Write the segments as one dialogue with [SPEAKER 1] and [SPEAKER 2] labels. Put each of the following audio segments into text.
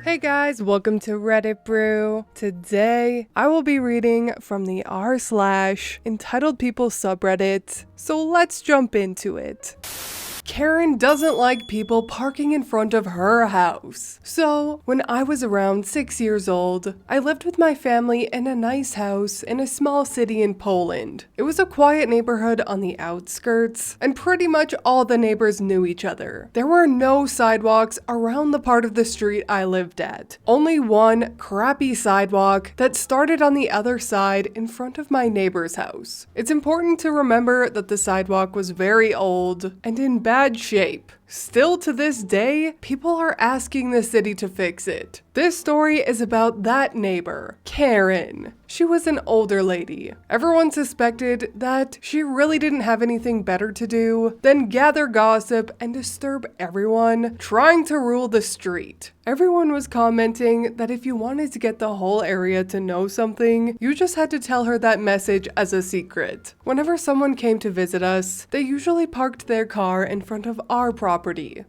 [SPEAKER 1] Hey guys, welcome to Reddit Brew. Today, I will be reading from the r/EntitledPeople subreddit, so let's jump into it. Karen doesn't like people parking in front of her house. So, when I was around 6 years old, I lived with my family in a nice house in a small city in Poland. It was a quiet neighborhood on the outskirts, and pretty much all the neighbors knew each other. There were no sidewalks around the part of the street I lived at. Only one crappy sidewalk that started on the other side in front of my neighbor's house. It's important to remember that the sidewalk was very old and in bad shape. Still to this day, people are asking the city to fix it. This story is about that neighbor, Karen. She was an older lady. Everyone suspected that she really didn't have anything better to do than gather gossip and disturb everyone trying to rule the street. Everyone was commenting that if you wanted to get the whole area to know something, you just had to tell her that message as a secret. Whenever someone came to visit us, they usually parked their car in front of our property.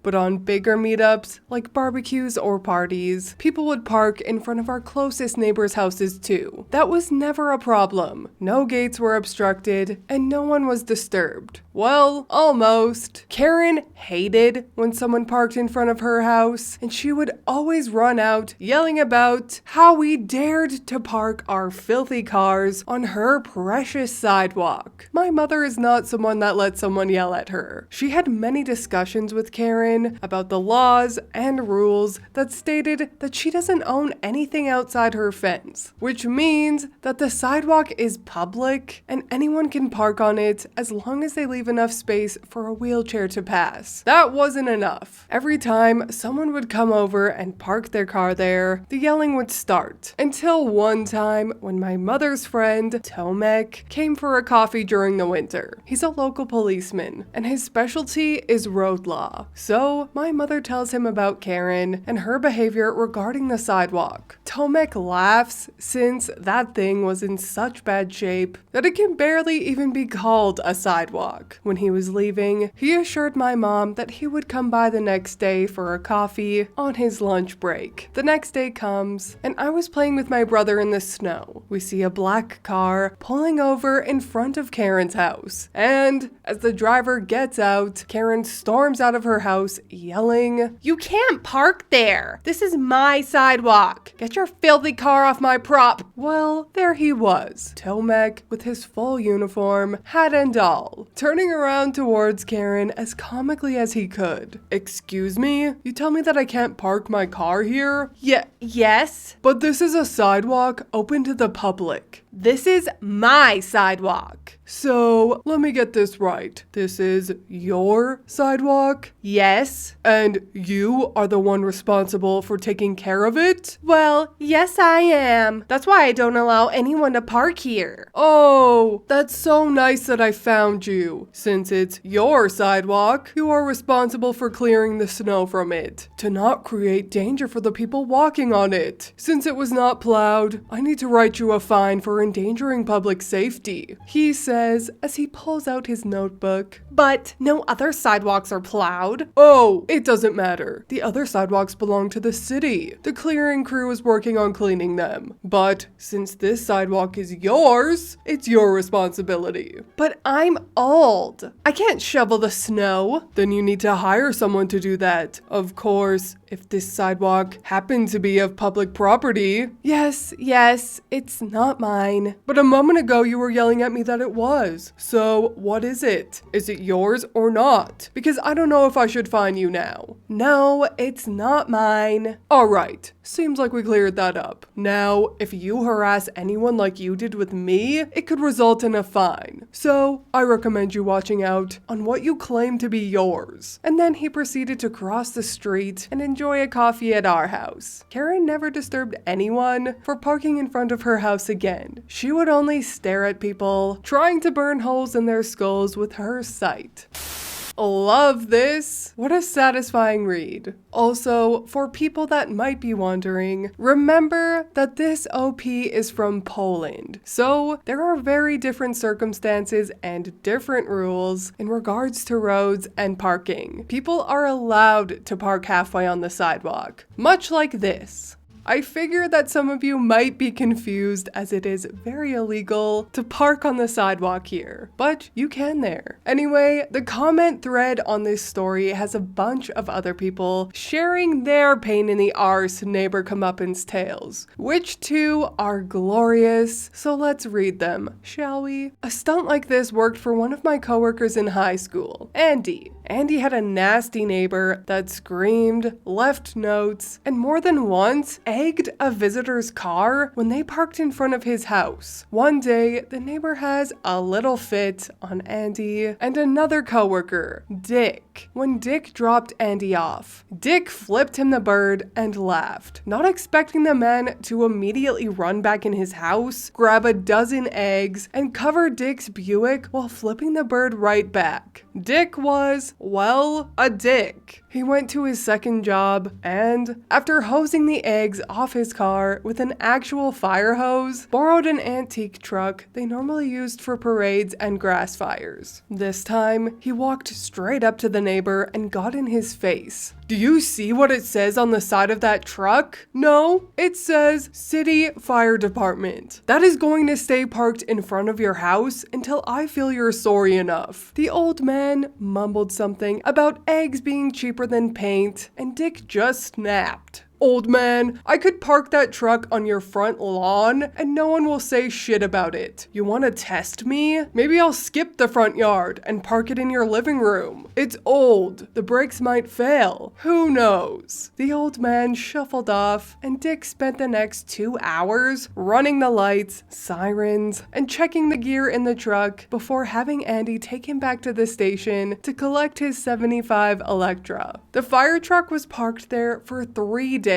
[SPEAKER 1] But on bigger meetups, like barbecues or parties, people would park in front of our closest neighbors' houses too. That was never a problem. No gates were obstructed, and no one was disturbed. Well, almost. Karen hated when someone parked in front of her house, and she would always run out yelling about how we dared to park our filthy cars on her precious sidewalk. My mother is not someone that lets someone yell at her. She had many discussions with Karen about the laws and rules that stated that she doesn't own anything outside her fence, which means that the sidewalk is public and anyone can park on it as long as they leave enough space for a wheelchair to pass. That wasn't enough. Every time someone would come over and park their car there, the yelling would start. Until one time when my mother's friend, Tomek, came for a coffee during the winter. He's a local policeman, and his specialty is road law. So my mother tells him about Karen and her behavior regarding the sidewalk. Tomek laughs since that thing was in such bad shape that it can barely even be called a sidewalk. When he was leaving, he assured my mom that he would come by the next day for a coffee on his lunch break. The next day comes, and I was playing with my brother in the snow. We see a black car pulling over in front of Karen's house, and as the driver gets out, Karen storms out of her house yelling, "You can't park there! This is my sidewalk! Get your filthy car off my prop!" Well, there he was, Tomek with his full uniform, hat and all, turning around towards Karen as comically as he could. "Excuse me? You tell me that I can't park my car here?" Yes. "But this is a sidewalk open to the public." "This is my sidewalk." "So, let me get this right. This is your sidewalk?" "Yes." "And you are the one responsible for taking care of it?" "Well, yes I am. That's why I don't allow anyone to park here." "Oh, that's so nice that I found you. Since it's your sidewalk, you are responsible for clearing the snow from it, to not create danger for the people walking on it. Since it was not plowed, I need to write you a fine for endangering public safety," he says as he pulls out his notebook. "But no other sidewalks are plowed." "Oh, it doesn't matter. The other sidewalks belong to the city. The clearing crew is working on cleaning them. But since this sidewalk is yours, it's your responsibility." "But I'm old. I can't shovel the snow." "Then you need to hire someone to do that. Of course, if this sidewalk happened to be of public property." Yes, it's not mine." "But a moment ago you were yelling at me that it was. So what is it? Is it yours or not? Because I don't know if I should fine you now." "No, it's not mine." "All right. Seems like we cleared that up. Now, if you harass anyone like you did with me, it could result in a fine. So I recommend you watching out on what you claim to be yours." And then he proceeded to cross the street and enjoy a coffee at our house. Karen never disturbed anyone for parking in front of her house again. She would only stare at people, trying to burn holes in their skulls with her sight. Love this. What a satisfying read. Also, for people that might be wondering, remember that this OP is from Poland. So there are very different circumstances and different rules in regards to roads and parking. People are allowed to park halfway on the sidewalk, much like this. I figure that some of you might be confused as it is very illegal to park on the sidewalk here, but you can there. Anyway, the comment thread on this story has a bunch of other people sharing their pain in the arse neighbor comeuppance tales, which too are glorious, so let's read them, shall we? A stunt like this worked for one of my coworkers in high school, Andy. Andy had a nasty neighbor that screamed, left notes, and more than once egged a visitor's car when they parked in front of his house. One day, the neighbor has a little fit on Andy and another coworker, Dick. When Dick dropped Andy off, Dick flipped him the bird and laughed, not expecting the man to immediately run back in his house, grab a dozen eggs, and cover Dick's Buick while flipping the bird right back. Dick was, well, a dick. He went to his second job and, after hosing the eggs off his car with an actual fire hose, borrowed an antique truck they normally used for parades and grass fires. This time, he walked straight up to the neighbor and got in his face. Do you see what it says on the side of that truck? No, it says City Fire Department. That is going to stay parked in front of your house until I feel you're sorry enough. The old man mumbled something about eggs being cheaper than paint, and Dick just snapped. Old man, I could park that truck on your front lawn and no one will say shit about it. You want to test me? Maybe I'll skip the front yard and park it in your living room. It's old. The brakes might fail. Who knows? The old man shuffled off and Dick spent the next 2 hours running the lights, sirens, and checking the gear in the truck before having Andy take him back to the station to collect his 75 Electra. The fire truck was parked there for 3 days.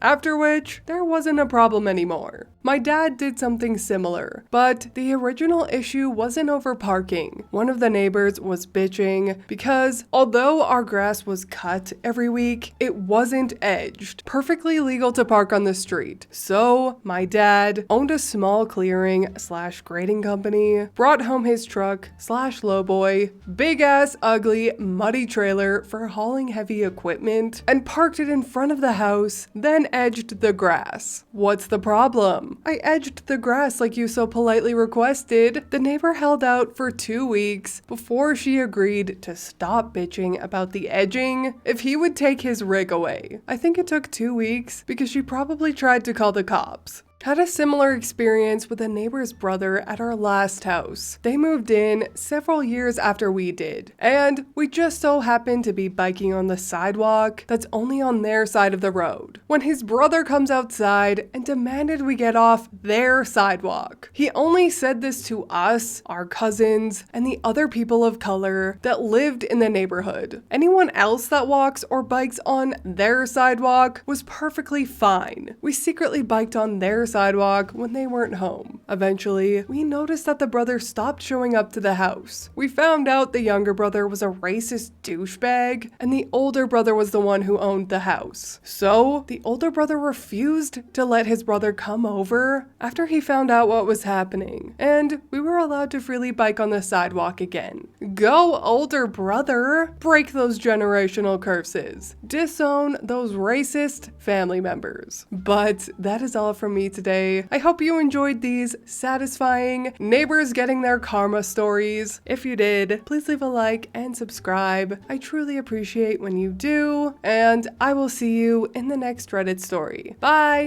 [SPEAKER 1] After which, there wasn't a problem anymore. My dad did something similar, but the original issue wasn't over parking. One of the neighbors was bitching because although our grass was cut every week, it wasn't edged, perfectly legal to park on the street. So my dad owned a small clearing / grading company, brought home his truck / lowboy, big ass ugly muddy trailer for hauling heavy equipment, and parked it in front of the house, then edged the grass. What's the problem? I edged the grass like you so politely requested. The neighbor held out for 2 weeks before she agreed to stop bitching about the edging if he would take his rig away. I think it took 2 weeks because she probably tried to call the cops. Had a similar experience with a neighbor's brother at our last house. They moved in several years after we did, and we just so happened to be biking on the sidewalk that's only on their side of the road, when his brother comes outside and demanded we get off their sidewalk. He only said this to us, our cousins, and the other people of color that lived in the neighborhood. Anyone else that walks or bikes on their sidewalk was perfectly fine. We secretly biked on their sidewalk when they weren't home. Eventually, we noticed that the brother stopped showing up to the house. We found out the younger brother was a racist douchebag, and the older brother was the one who owned the house. So, the older brother refused to let his brother come over after he found out what was happening, and we were allowed to freely bike on the sidewalk again. Go, older brother! Break those generational curses. Disown those racist family members. But that is all from me today. I hope you enjoyed these satisfying neighbors getting their karma stories. If you did, please leave a like and subscribe. I truly appreciate when you do, and I will see you in the next Reddit story. Bye!